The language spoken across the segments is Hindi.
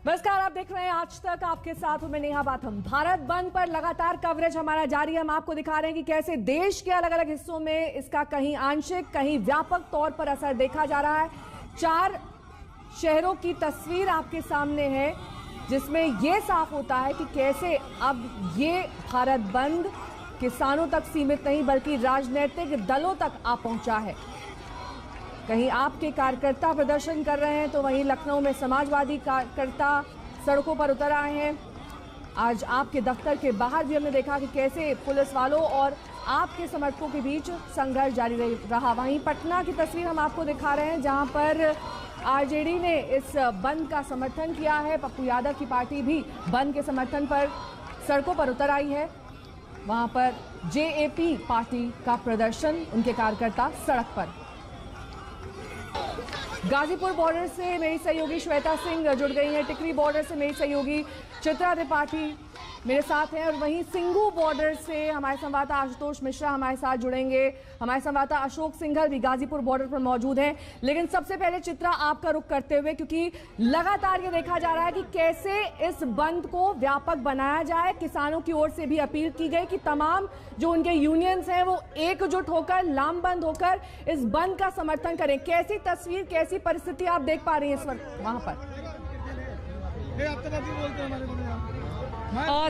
नमस्कार, आप देख रहे हैं आज तक, आपके साथ हूं मैं नेहा बाथम। भारत बंद पर लगातार कवरेज हमारा जारी है। हम आपको दिखा रहे हैं कि कैसे देश के अलग अलग हिस्सों में इसका कहीं आंशिक कहीं व्यापक तौर पर असर देखा जा रहा है। 4 शहरों की तस्वीर आपके सामने है जिसमें यह साफ होता है कि कैसे अब ये भारत बंद किसानों तक सीमित नहीं बल्कि राजनीतिक दलों तक आ पहुंचा है। कहीं आपके कार्यकर्ता प्रदर्शन कर रहे हैं तो वहीं लखनऊ में समाजवादी कार्यकर्ता सड़कों पर उतर आए हैं। आज आपके दफ्तर के बाहर भी हमने देखा कि कैसे पुलिस वालों और आपके समर्थकों के बीच संघर्ष जारी रहा। वहीं पटना की तस्वीर हम आपको दिखा रहे हैं जहां पर आरजेडी ने इस बंद का समर्थन किया है। पप्पू यादव की पार्टी भी बंद के समर्थन पर सड़कों पर उतर आई है। वहां पर जेएपी पार्टी का प्रदर्शन, उनके कार्यकर्ता सड़क पर। गाजीपुर बॉर्डर से मेरी सहयोगी श्वेता सिंह जुड़ गई हैं। टिकरी बॉर्डर से मेरी सहयोगी चित्रा त्रिपाठी मेरे साथ हैं और वहीं सिंगू बॉर्डर से हमारे संवाददाता आशुतोष मिश्रा हमारे साथ जुड़ेंगे। हमारे संवाददाता अशोक सिंघल भी गाजीपुर बॉर्डर पर मौजूद हैं। लेकिन सबसे पहले चित्रा, आपका रुख करते हुए, क्योंकि लगातार ये देखा जा रहा है कि कैसे इस बंद को व्यापक बनाया जाए। किसानों की ओर से भी अपील की गई कि तमाम जो उनके यूनियंस हैं वो एकजुट होकर, लामबंद होकर इस बंद का समर्थन करें। कैसी तस्वीर, कैसी परिस्थिति आप देख पा रही हैं इस वक्त वहां पर?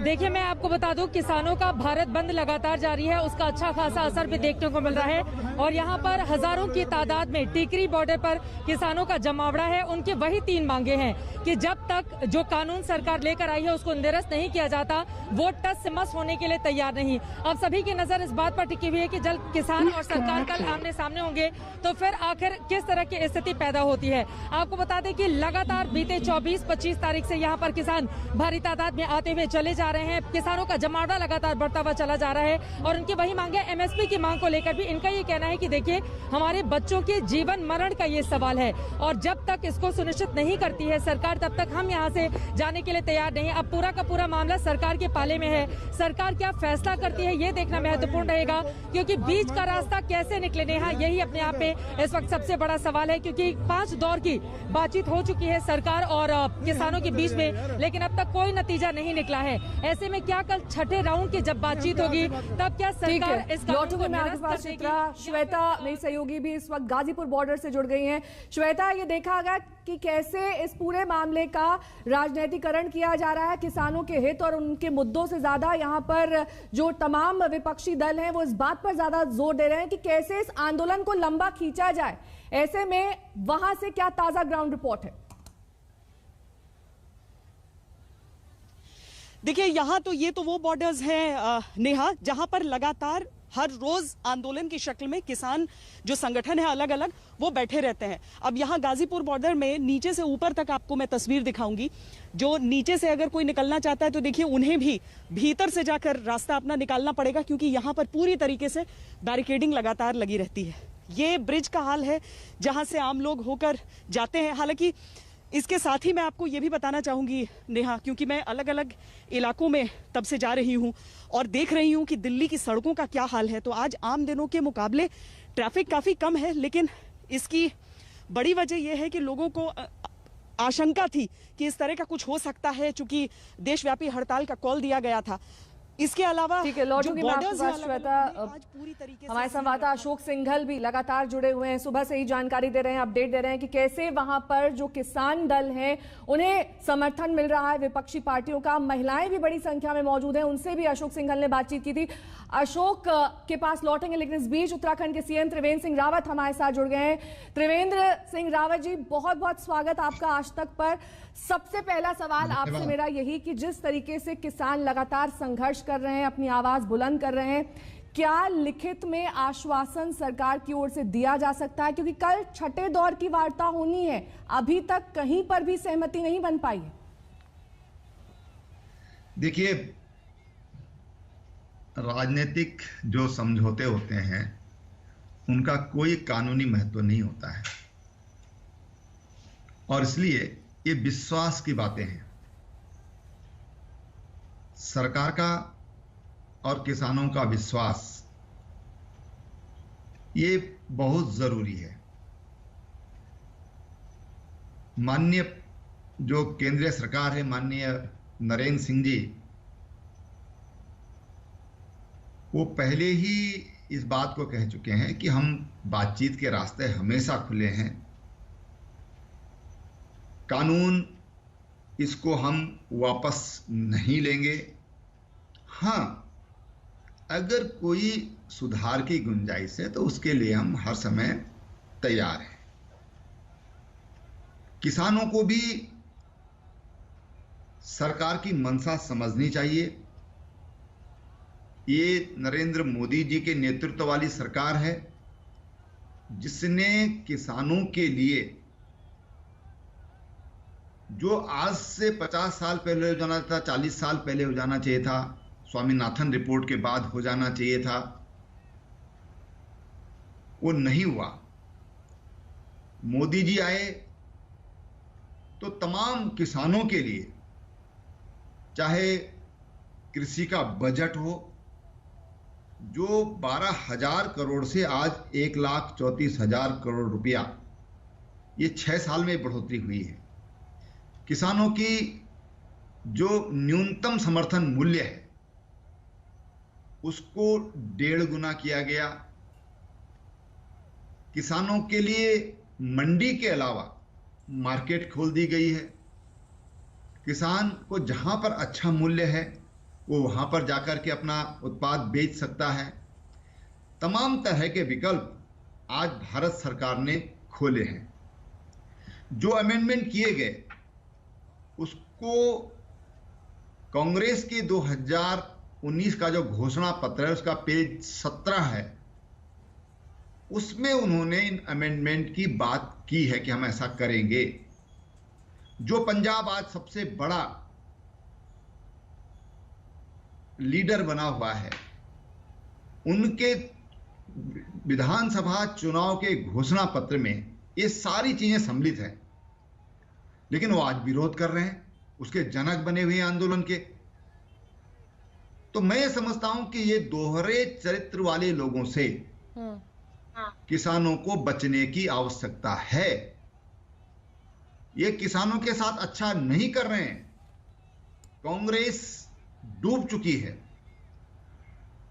देखिए, मैं आपको बता दूं, किसानों का भारत बंद लगातार जारी है, उसका अच्छा खासा असर भी देखने को मिल रहा है। और यहाँ पर हजारों की तादाद में टिकरी बॉर्डर पर किसानों का जमावड़ा है। उनकी वही 3 मांगे हैं कि जब तक जो कानून सरकार लेकर आई है उसको निरस्त नहीं किया जाता, वो टस से मस होने के लिए तैयार नहीं। अब सभी की नजर इस बात पर टिकी हुई है कि जब किसान और सरकार कल आमने सामने होंगे तो फिर आखिर किस तरह की स्थिति पैदा होती है। आपको बता दें कि लगातार बीते 24-25 तारीख से यहाँ पर किसान भारी तादाद में आते हुए चले जा रहे हैं। किसानों का जमावड़ा लगातार बढ़ता हुआ चला जा रहा है और उनकी वही मांगे। एमएसपी की मांग को लेकर भी इनका ये कहना है कि देखिए, हमारे बच्चों के जीवन मरण का ये सवाल है और जब तक इसको सुनिश्चित नहीं करती है सरकार, तब तक हम यहाँ से जाने के लिए तैयार नहीं। अब पूरा का पूरा मामला सरकार के पाले में है। सरकार क्या फैसला करती है ये देखना महत्वपूर्ण रहेगा, क्योंकि बीच का रास्ता कैसे निकले नेहा, यही अपने आप में इस वक्त सबसे बड़ा सवाल है। क्योंकि 5 दौर की बातचीत हो चुकी है सरकार और किसानों के बीच में, लेकिन अब तक कोई नतीजा नहीं निकला है। ऐसे में क्या कल छठे राउंड की जब बातचीत होगी तब क्या सरकार इस कानून को निरस्त कर देगी? श्वेता, मेरी सहयोगी भी इस वक्त गाजीपुर बॉर्डर से जुड़ गई हैं। श्वेता, ये देखा गया कि कैसे इस पूरे मामले का राजनीतिकरण किया जा रहा है। किसानों के हित और उनके मुद्दों से ज्यादा यहाँ पर जो तमाम विपक्षी दल हैं वो इस बात पर ज्यादा जोर दे रहे हैं कि कैसे इस आंदोलन को लंबा खींचा जाए। ऐसे में वहां से क्या ताजा ग्राउंड रिपोर्ट है? देखिए, यहाँ तो ये तो वो बॉर्डर्स हैं नेहा, जहां पर लगातार हर रोज आंदोलन की शक्ल में किसान जो संगठन है अलग अलग वो बैठे रहते हैं। अब यहाँ गाजीपुर बॉर्डर में नीचे से ऊपर तक आपको मैं तस्वीर दिखाऊंगी। जो नीचे से अगर कोई निकलना चाहता है तो देखिए, उन्हें भी भीतर से जाकर रास्ता अपना निकालना पड़ेगा, क्योंकि यहाँ पर पूरी तरीके से बैरिकेडिंग लगातार लगी रहती है। ये ब्रिज का हाल है जहां से आम लोग होकर जाते हैं। हालांकि इसके साथ ही मैं आपको ये भी बताना चाहूंगी नेहा, क्योंकि मैं अलग अलग इलाकों में तब से जा रही हूं और देख रही हूं कि दिल्ली की सड़कों का क्या हाल है। तो आज आम दिनों के मुकाबले ट्रैफिक काफी कम है, लेकिन इसकी बड़ी वजह यह है कि लोगों को आशंका थी कि इस तरह का कुछ हो सकता है, चूंकि देशव्यापी हड़ताल का कॉल दिया गया था। इसके अलावा ठीक है, लौटूंगी मैं आपके पास श्वेता। हमारे संवाददाता अशोक सिंघल भी लगातार जुड़े हुए हैं, सुबह से ही जानकारी दे रहे हैं, अपडेट दे रहे हैं कि कैसे वहां पर जो किसान दल हैं उन्हें समर्थन मिल रहा है विपक्षी पार्टियों का। महिलाएं भी बड़ी संख्या में मौजूद हैं, उनसे भी अशोक सिंघल ने बातचीत की थी। अशोक के पास लौटेंगे, लेकिन इस बीच उत्तराखंड के सीएम त्रिवेंद्र सिंह रावत हमारे साथ जुड़ गए हैं। त्रिवेंद्र सिंह रावत जी, बहुत बहुत स्वागत आपका आज तक पर। सबसे पहला सवाल आपसे मेरा यही कि जिस तरीके से किसान लगातार संघर्ष कर रहे हैं, अपनी आवाज बुलंद कर रहे हैं, क्या लिखित में आश्वासन सरकार की ओर से दिया जा सकता है? क्योंकि कल छठे दौर की वार्ता होनी है, अभी तक कहीं पर भी सहमति नहीं बन पाई है। देखिए, राजनीतिक जो समझौते होते हैं उनका कोई कानूनी महत्व नहीं होता है और इसलिए ये विश्वास की बातें हैं। सरकार का और किसानों का विश्वास ये बहुत जरूरी है। माननीय जो केंद्रीय सरकार है, माननीय नरेंद्र सिंह जी, वो पहले ही इस बात को कह चुके हैं कि हम बातचीत के रास्ते हमेशा खुले हैं। कानून, इसको हम वापस नहीं लेंगे। हाँ, अगर कोई सुधार की गुंजाइश है तो उसके लिए हम हर समय तैयार हैं। किसानों को भी सरकार की मंशा समझनी चाहिए। ये नरेंद्र मोदी जी के नेतृत्व वाली सरकार है जिसने किसानों के लिए जो आज से 50 साल पहले हो जाना था, 40 साल पहले हो जाना चाहिए था, स्वामीनाथन रिपोर्ट के बाद हो जाना चाहिए था, वो नहीं हुआ। मोदी जी आए तो तमाम किसानों के लिए, चाहे कृषि का बजट हो जो 12,000 करोड़ से आज 1,34,000 करोड़ रुपया, ये 6 साल में बढ़ोतरी हुई है। किसानों की जो न्यूनतम समर्थन मूल्य है उसको 1.5 गुना किया गया। किसानों के लिए मंडी के अलावा मार्केट खोल दी गई है। किसान को जहां पर अच्छा मूल्य है वो वहां पर जाकर के अपना उत्पाद बेच सकता है। तमाम तरह के विकल्प आज भारत सरकार ने खोले हैं। जो अमेंडमेंट किए गए उसको कांग्रेस के 2019 का जो घोषणा पत्र है उसका पेज 17 है, उसमें उन्होंने इन अमेंडमेंट की बात की है कि हम ऐसा करेंगे। जो पंजाब आज सबसे बड़ा लीडर बना हुआ है, उनके विधानसभा चुनाव के घोषणा पत्र में ये सारी चीजें सम्मिलित हैं, लेकिन वो आज विरोध कर रहे हैं, उसके जनक बने हुए आंदोलन के। तो मैं समझता हूं कि ये दोहरे चरित्र वाले लोगों से किसानों को बचने की आवश्यकता है। ये किसानों के साथ अच्छा नहीं कर रहे हैं। कांग्रेस डूब चुकी है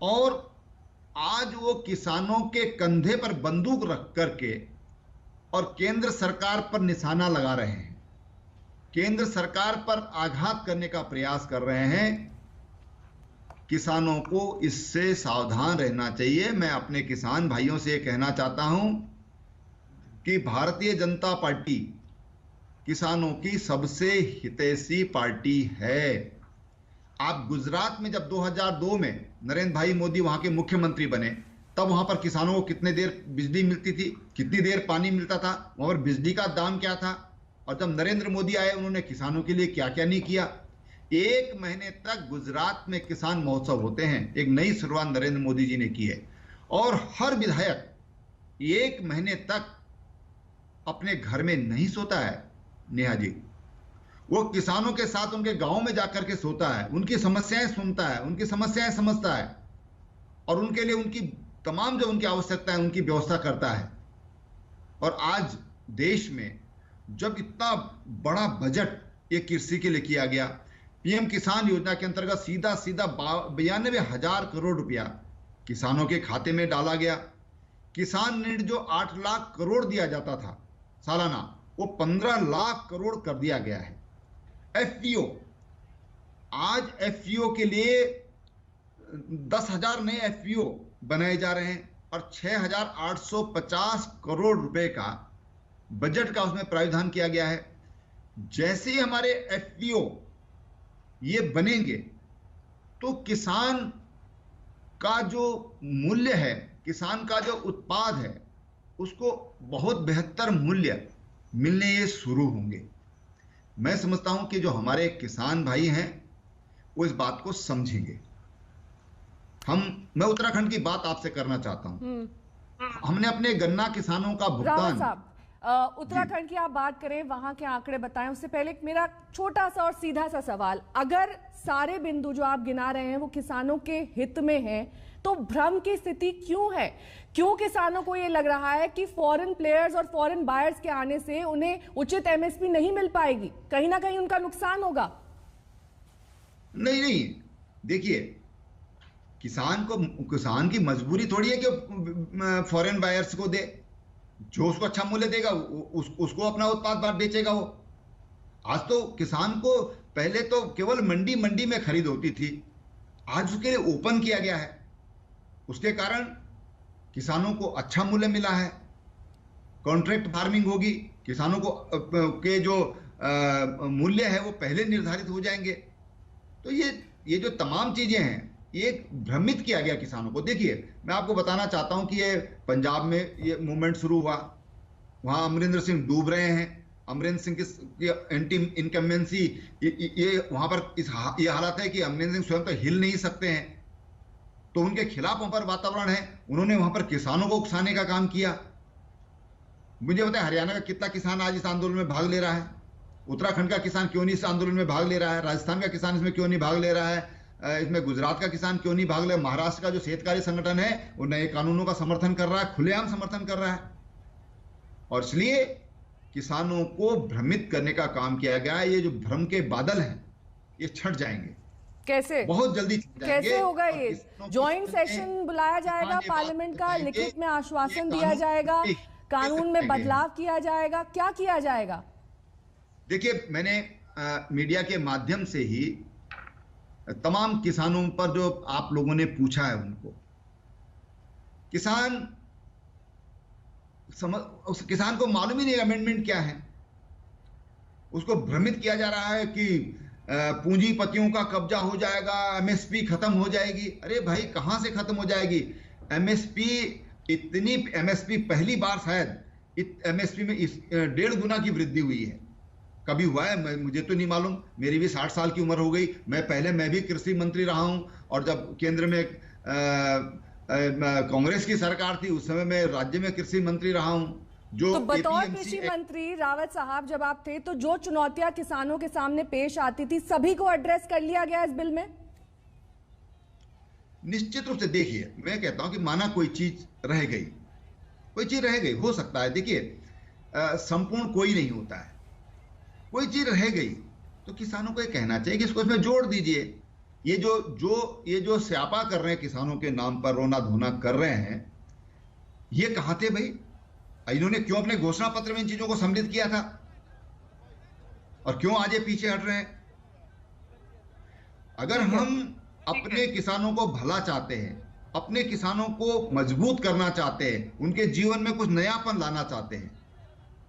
और आज वो किसानों के कंधे पर बंदूक रख करके और केंद्र सरकार पर निशाना लगा रहे हैं, केंद्र सरकार पर आघात करने का प्रयास कर रहे हैं। किसानों को इससे सावधान रहना चाहिए। मैं अपने किसान भाइयों से कहना चाहता हूं कि भारतीय जनता पार्टी किसानों की सबसे हितैषी पार्टी है। आप गुजरात में जब 2002 में नरेंद्र भाई मोदी वहां के मुख्यमंत्री बने, तब वहां पर किसानों को कितने देर बिजली मिलती थी, कितनी देर पानी मिलता था, वहां पर बिजली का दाम क्या था, और जब नरेंद्र मोदी आए उन्होंने किसानों के लिए क्या क्या नहीं किया। 1 महीने तक गुजरात में किसान महोत्सव होते हैं, एक नई शुरुआत नरेंद्र मोदी जी ने की है। और हर विधायक 1 महीने तक अपने घर में नहीं सोता है नेहा जी, वो किसानों के साथ उनके गांव में जाकर के सोता है, उनकी समस्याएं सुनता है, उनकी समस्याएं समझता है और उनके लिए उनकी तमाम जो उनकी आवश्यकता है उनकी व्यवस्था करता है। और आज देश में जब इतना बड़ा बजट ये कृषि के लिए किया गया, पीएम किसान योजना के अंतर्गत सीधा 92,000 करोड़ रुपया किसानों के खाते में डाला गया। किसान ऋण जो 8 लाख करोड़ दिया जाता था सालाना, वो 15 लाख करोड़ कर दिया गया है। एफपीओ, आज एफपीओ के लिए 10,000 नए एफपीओ बनाए जा रहे हैं और 6,850 करोड़ रुपए का बजट का उसमें प्रावधान किया गया है। जैसे ही हमारे एफपीओ ये बनेंगे तो किसान का जो मूल्य है, किसान का जो उत्पाद है, उसको बहुत बेहतर मूल्य मिलने ये शुरू होंगे। मैं समझता हूं कि जो हमारे किसान भाई हैं वो इस बात को समझेंगे। मैं उत्तराखंड की बात आपसे करना चाहता हूं। हमने अपने गन्ना किसानों का रावत भुगतान साहब, उत्तराखंड की आप बात करें, वहां के आंकड़े बताएं, उससे पहले मेरा छोटा सा और सीधा सा सवाल, अगर सारे बिंदु जो आप गिना रहे हैं वो किसानों के हित में है तो भ्रम की स्थिति क्यों है? क्यों किसानों को ये लग रहा है कि फॉरेन प्लेयर्स और फॉरेन बायर्स के आने से उन्हें उचित एमएसपी नहीं मिल पाएगी, कहीं ना कहीं उनका नुकसान होगा? नहीं, देखिए, किसान की मजबूरी थोड़ी है कि फॉरेन बायर्स को दे। जो उसको अच्छा मूल्य देगा उसको अपना उत्पाद बेचेगा वो। आज तो किसान को पहले तो केवल मंडी में खरीद होती थी, आज उसके लिए ओपन किया गया है। उसके कारण किसानों को अच्छा मूल्य मिला है। कॉन्ट्रैक्ट फार्मिंग होगी, किसानों को के जो मूल्य है वो पहले निर्धारित हो जाएंगे। तो ये जो तमाम चीजें हैं, ये भ्रमित किया गया किसानों को। देखिए, मैं आपको बताना चाहता हूं कि ये पंजाब में ये मूवमेंट शुरू हुआ, वहां अमरिंदर सिंह डूब रहे हैं। अमरिंदर सिंह की एंटी इनकम्बेंसी, ये वहां पर ये हालत है कि अमरिंदर सिंह स्वयं तो हिल नहीं सकते हैं, तो उनके खिलाफ वहां पर वातावरण है। उन्होंने वहां पर किसानों को उकसाने का काम किया। मुझे बताया हरियाणा का कितना किसान आज इस आंदोलन में भाग ले रहा है? उत्तराखंड का किसान क्यों नहीं इस आंदोलन में भाग ले रहा है? राजस्थान का किसान इसमें क्यों नहीं भाग ले रहा है? इसमें गुजरात का किसान क्यों नहीं भाग ले? महाराष्ट्र का जो शेतकारी संगठन है वो नए कानूनों का समर्थन कर रहा है, खुलेआम समर्थन कर रहा है। और इसलिए किसानों को भ्रमित करने का काम किया गया है। ये जो भ्रम के बादल हैं ये छट जाएंगे। कैसे? बहुत जल्दी छट जाएंगे। कैसे होगा ये? ज्वाइंट सेशन बुलाया जाएगा पार्लियामेंट का, लिखित में आश्वासन दिया जाएगा, कानून में बदलाव किया जाएगा, क्या किया जाएगा? देखिए, मैंने मीडिया के माध्यम से ही तमाम किसानों पर जो आप लोगों ने पूछा है उनको, किसान को मालूम ही नहीं अमेंडमेंट क्या है। उसको भ्रमित किया जा रहा है कि पूंजीपतियों का कब्जा हो जाएगा, एमएसपी खत्म हो जाएगी। अरे भाई, कहां से खत्म हो जाएगी एमएसपी? पहली बार शायद एमएसपी में 1.5 गुना की वृद्धि हुई है। कभी हुआ है? मुझे तो नहीं मालूम। मेरी भी 60 साल की उम्र हो गई। मैं भी कृषि मंत्री रहा हूं, और जब केंद्र में कांग्रेस की सरकार थी उस समय मैं राज्य में कृषि मंत्री रहा हूं। तो बतौर कृषि मंत्री रावत साहब जब आप थे तो जो चुनौतियां किसानों के सामने पेश आती थी सभी को एड्रेस कर लिया गया इस बिल में? निश्चित रूप से। देखिए, मैं कहता हूं कि माना कोई चीज रह गई, हो सकता है। देखिए, संपूर्ण कोई नहीं होता है। कोई चीज रह गई तो किसानों को ये कहना चाहिए कि इसको इसमें जोड़ दीजिए। ये जो स्यापा कर रहे हैं किसानों के नाम पर, रोना धोना कर रहे हैं, ये कहां थे भाई? इन्होंने क्यों अपने घोषणा पत्र में इन चीजों को सम्मिलित किया था, और क्यों आज ये पीछे हट रहे हैं? अगर हम अपने किसानों को भला चाहते हैं, अपने किसानों को मजबूत करना चाहते हैं, उनके जीवन में कुछ नयापन लाना चाहते हैं,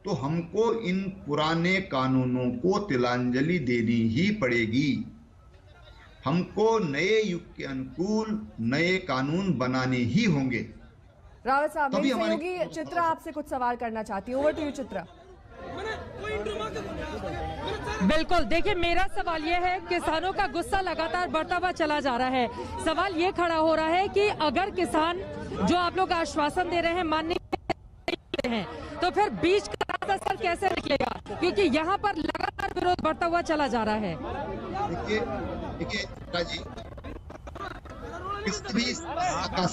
तो हमको इन पुराने कानूनों को तिलांजलि देनी ही पड़ेगी। हमको नए युग के अनुकूल नए कानून बनाने ही होंगे। रावत साहब, मेरी सहयोगी चित्रा आपसे कुछ सवाल करना चाहती हूँ। Over to you Chitra. बिल्कुल, देखिए, मेरा सवाल ये है, किसानों का गुस्सा लगातार बढ़ता हुआ चला जा रहा है। सवाल ये खड़ा हो रहा है कि अगर किसान जो आप लोग आश्वासन दे रहे हैं मानने हैं, तो फिर बीच का रास्ता सर कैसे निकलेगा? क्योंकि यहाँ पर लगातार विरोध बढ़ता हुआ चला जा रहा है। देखिए जी, किसी भी वार्ता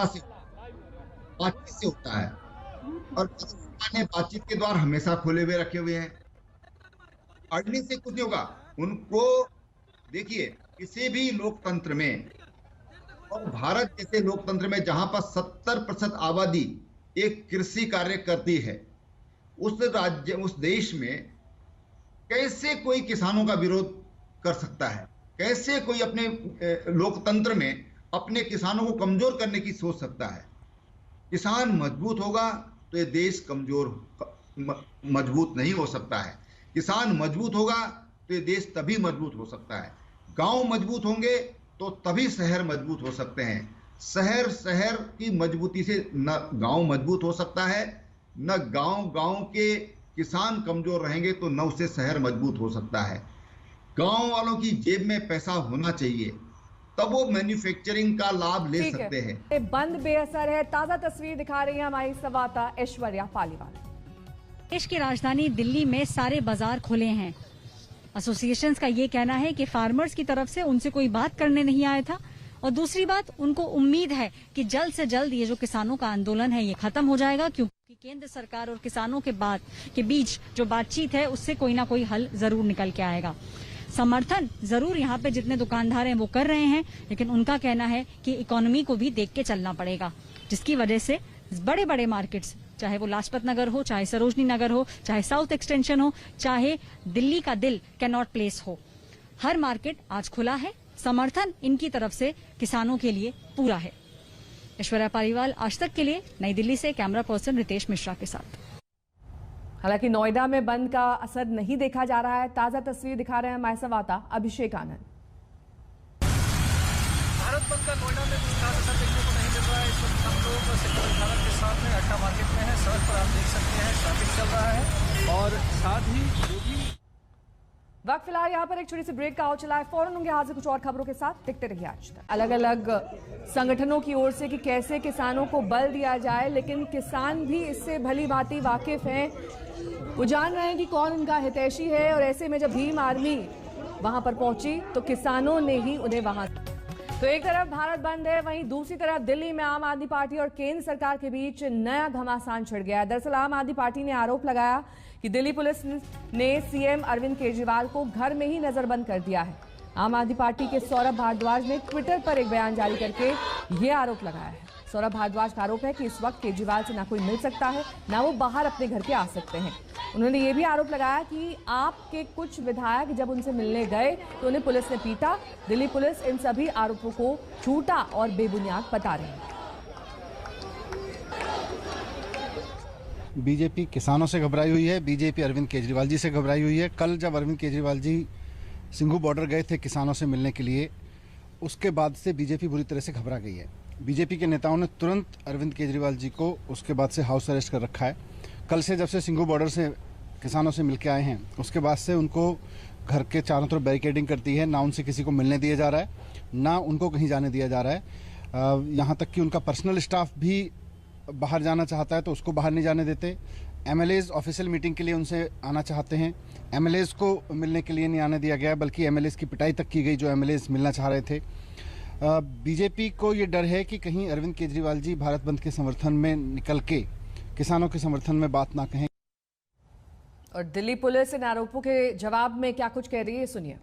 से बातचीत से होता है, और बातचीत के द्वार हमेशा खोले हुए रखे हुए हैं। अड़ने से कुछ नहीं होगा उनको। देखिए, किसी भी लोकतंत्र में, और भारत जैसे लोकतंत्र में जहां पर 70% आबादी एक कृषि कार्य करती है, उस देश में कैसे कोई किसानों का विरोध कर सकता है? कैसे कोई अपने लोकतंत्र में अपने किसानों को कमजोर करने की सोच सकता है? किसान मजबूत होगा तो ये देश मजबूत नहीं हो सकता है। किसान मजबूत होगा तो ये देश तभी मजबूत हो सकता है। गांव मजबूत होंगे तो तभी शहर मजबूत हो सकते हैं। शहर की मजबूती से न गांव मजबूत हो सकता है, न गांव के किसान कमजोर रहेंगे तो न उससे शहर मजबूत हो सकता है। गांव वालों की जेब में पैसा होना चाहिए, तब वो मैन्युफैक्चरिंग का लाभ ले ठीक सकते हैं। है, बंद बेअसर है। ताजा तस्वीर दिखा रही है हमारी संवाददाता ऐश्वर्या पालीवाल। देश की राजधानी दिल्ली में सारे बाजार खुले हैं। एसोसिएशंस का ये कहना है कि फार्मर्स की तरफ से उनसे कोई बात करने नहीं आया था, और दूसरी बात, उनको उम्मीद है कि जल्द से जल्द ये जो किसानों का आंदोलन है ये खत्म हो जाएगा, क्योंकि केंद्र सरकार और किसानों के बीच जो बातचीत है उससे कोई ना कोई हल जरूर निकल के आएगा। समर्थन जरूर यहाँ पे जितने दुकानदार हैं वो कर रहे हैं, लेकिन उनका कहना है कि इकोनॉमी को भी देख के चलना पड़ेगा, जिसकी वजह से बड़े बड़े मार्केट्स, चाहे वो लाजपत नगर हो, चाहे सरोजनी नगर हो, चाहे साउथ एक्सटेंशन हो, चाहे दिल्ली का दिल कैनॉट प्लेस हो, हर मार्केट आज खुला है। समर्थन इनकी तरफ से किसानों के लिए पूरा है। ऐश्वर्या पालीवाल, आज तक के लिए नई दिल्ली से कैमरा पर्सन रितेश मिश्रा के साथ। हालांकि नोएडा में बंद का असर नहीं देखा जा रहा है। ताजा तस्वीर दिखा रहे हैं हमारे संवाददाता अभिषेक आनंद। भारत बंद का नोएडा में कुछ खास असर देखने को नहीं मिल रहा है। इस वक्त हम लोग सेक्टर 18 के साथ में अड्डा मार्केट में है। सड़क पर आप देख सकते हैं ट्रैफिक चल रहा है, और साथ ही जो भी वक्त फिलहाल यहाँ पर एक छोटी सी ब्रेक का चला है। फौरन होंगे हाजिर कुछ और खबरों के साथ। देखते रहिए आज तक। अलग अलग संगठनों की ओर से कि कैसे किसानों को बल दिया जाए, लेकिन किसान भी इससे भली भांति वाकिफ हैं। वो जान रहे हैं कि कौन उनका हितैषी है, और ऐसे में जब भीम आर्मी वहां पर पहुंची तो किसानों ने ही उन्हें वहां। तो एक तरफ भारत बंद है, वहीं दूसरी तरफ दिल्ली में आम आदमी पार्टी और केंद्र सरकार के बीच नया घमासान छिड़ गया है। दरअसल आम आदमी पार्टी ने आरोप लगाया कि दिल्ली पुलिस ने सीएम अरविंद केजरीवाल को घर में ही नजरबंद कर दिया है। आम आदमी पार्टी के सौरभ भारद्वाज ने ट्विटर पर एक बयान जारी करके ये आरोप लगाया है। सौरभ भारद्वाज का आरोप है कि इस वक्त केजरीवाल से ना कोई मिल सकता है, ना वो बाहर अपने घर के आ सकते हैं। उन्होंने ये भी आरोप लगाया कि आपके कुछ विधायक जब उनसे मिलने गए तो उन्हें पुलिस ने पीटा। दिल्ली पुलिस इन सभी आरोपों को झूठा और बेबुनियाद बता रही है। बीजेपी किसानों से घबराई हुई है, बीजेपी अरविंद केजरीवाल जी से घबराई हुई है। कल जब अरविंद केजरीवाल जी सिंघू बॉर्डर गए थे किसानों से मिलने के लिए, उसके बाद से बीजेपी बुरी तरह से घबरा गई है। बीजेपी के नेताओं ने तुरंत अरविंद केजरीवाल जी को उसके बाद से हाउस अरेस्ट कर रखा है। कल से जब से सिंघू बॉर्डर से किसानों से मिलके आए हैं, उसके बाद से उनको घर के चारों तरफ बैरिकेडिंग करती है, ना उनसे किसी को मिलने दिया जा रहा है, ना उनको कहीं जाने दिया जा रहा है। यहाँ तक कि उनका पर्सनल स्टाफ भी बाहर जाना चाहता है तो उसको बाहर नहीं जाने देते। एमएलएज ऑफिशियल मीटिंग के लिए उनसे आना चाहते हैं, एमएलएज को मिलने के लिए नहीं आने दिया गया, बल्कि एमएलएज की पिटाई तक की गई जो एमएलएज मिलना चाह रहे थे। बीजेपी को ये डर है कि कहीं अरविंद केजरीवाल जी भारत बंद के समर्थन में निकल के किसानों के समर्थन में बात ना कहें। और दिल्ली पुलिस इन आरोपों के जवाब में क्या कुछ कह रही है, सुनिए।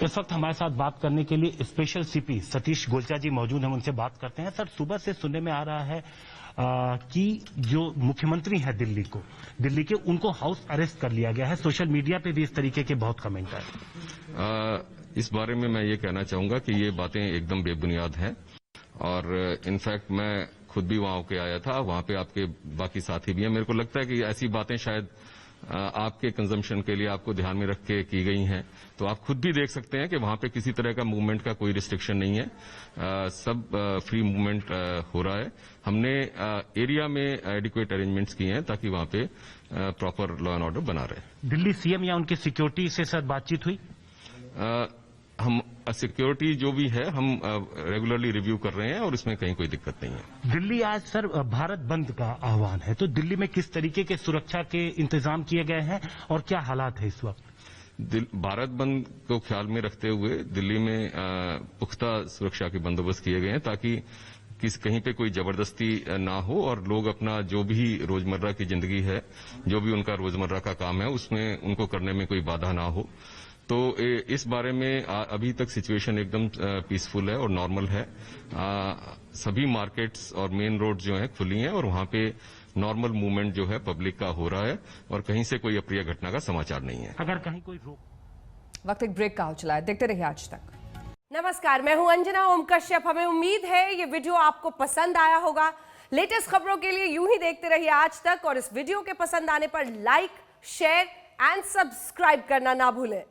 इस वक्त हमारे साथ बात करने के लिए स्पेशल सीपी सतीश गोलचा जी मौजूद हैं, उनसे बात करते हैं। सर, सुबह से सुनने में आ रहा है कि जो मुख्यमंत्री हैं दिल्ली के, उनको हाउस अरेस्ट कर लिया गया है। सोशल मीडिया पे भी इस तरीके के बहुत कमेंट आए। इस बारे में मैं ये कहना चाहूंगा कि ये बातें एकदम बेबुनियाद हैं, और इनफैक्ट मैं खुद भी वहां होके आया था, वहां पे आपके बाकी साथी भी हैं। मेरे को लगता है कि ऐसी बातें शायद आपके कंजम्पशन के लिए आपको ध्यान में रख के की गई हैं। तो आप खुद भी देख सकते हैं कि वहां पे किसी तरह का मूवमेंट का कोई रिस्ट्रिक्शन नहीं है, सब फ्री मूवमेंट हो रहा है। हमने एरिया में एडिक्वेट अरेंजमेंट्स किए हैं ताकि वहां पे प्रॉपर लॉ एंड ऑर्डर बना रहे। दिल्ली सीएम या उनकी सिक्योरिटी से सर बातचीत हुई? हम सिक्योरिटी जो भी है हम रेगुलरली रिव्यू कर रहे हैं, और इसमें कहीं कोई दिक्कत नहीं है। दिल्ली आज सर भारत बंद का आह्वान है, तो दिल्ली में किस तरीके के सुरक्षा के इंतजाम किए गए हैं और क्या हालात है इस वक्त? भारत बंद को ख्याल में रखते हुए दिल्ली में पुख्ता सुरक्षा के बंदोबस्त किए गए हैं ताकि कहीं पे कोई जबरदस्ती ना हो, और लोग अपना जो भी रोजमर्रा की जिंदगी है, जो भी उनका रोजमर्रा का काम है, उसमें उनको करने में कोई बाधा ना हो। तो इस बारे में अभी तक सिचुएशन एकदम पीसफुल है और नॉर्मल है। सभी मार्केट्स और मेन रोड जो हैं खुली हैं, और वहां पे नॉर्मल मूवमेंट जो है पब्लिक का हो रहा है, और कहीं से कोई अप्रिय घटना का समाचार नहीं है। अगर कहीं कोई रोक। वक्त एक ब्रेक का हो चला है, देखते रहिए आज तक। नमस्कार, मैं हूं अंजना ओम कश्यप। हमें उम्मीद है ये वीडियो आपको पसंद आया होगा। लेटेस्ट खबरों के लिए यूं ही देखते रहिए आज तक, और इस वीडियो के पसंद आने पर लाइक, शेयर एंड सब्सक्राइब करना ना भूलें।